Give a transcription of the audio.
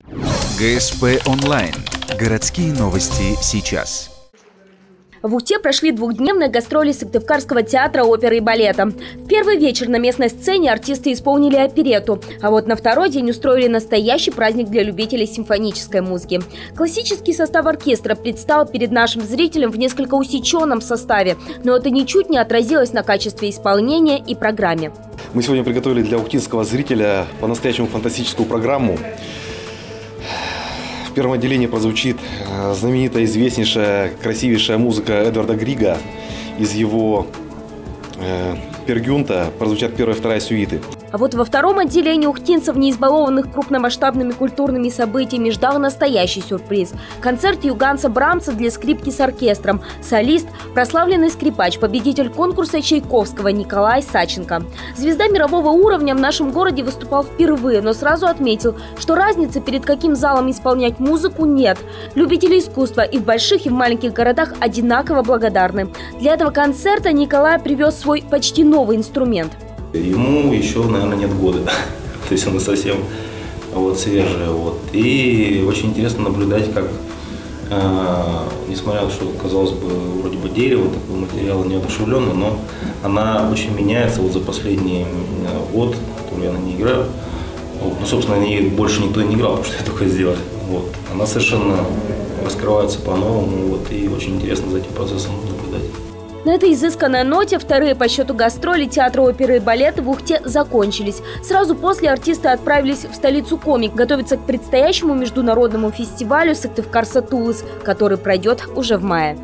ГСП онлайн. Городские новости сейчас. В Ухте прошли двухдневные гастроли Сыктывкарского театра оперы и балета. В первый вечер на местной сцене артисты исполнили оперетту, а вот на второй день устроили настоящий праздник для любителей симфонической музыки. Классический состав оркестра предстал перед нашим зрителем в несколько усеченном составе, но это ничуть не отразилось на качестве исполнения и программе. Мы сегодня приготовили для ухтинского зрителя по-настоящему фантастическую программу. В первом отделении прозвучит знаменитая, известнейшая, красивейшая музыка Эдварда Грига. Из его Пер Гюнта прозвучат первая и вторая сюиты. А вот во втором отделении ухтинцев, не избалованных крупномасштабными культурными событиями, ждал настоящий сюрприз. Концерт Иоганна Брамса для скрипки с оркестром. Солист – прославленный скрипач, победитель конкурса Чайковского Николай Саченко. Звезда мирового уровня в нашем городе выступал впервые, но сразу отметил, что разницы, перед каким залом исполнять музыку, нет. Любители искусства и в больших, и в маленьких городах одинаково благодарны. Для этого концерта Николай привез свой почти новый инструмент. Ему еще, наверное, нет года, то есть он совсем свежий. И очень интересно наблюдать, как, несмотря на то, что, казалось бы, вроде бы дерево, такой материал неодушевленный, но она очень меняется за последний год, который я на ней играю. Собственно, на ней больше никто не играл, потому что я только сделал. Она совершенно раскрывается по-новому, и очень интересно за этим процессом наблюдать. На этой изысканной ноте вторые по счету гастроли театра оперы и балета в Ухте закончились. Сразу после артисты отправились в столицу Коми готовиться к предстоящему международному фестивалю Сыктывкар Сатулыс, который пройдет уже в мае.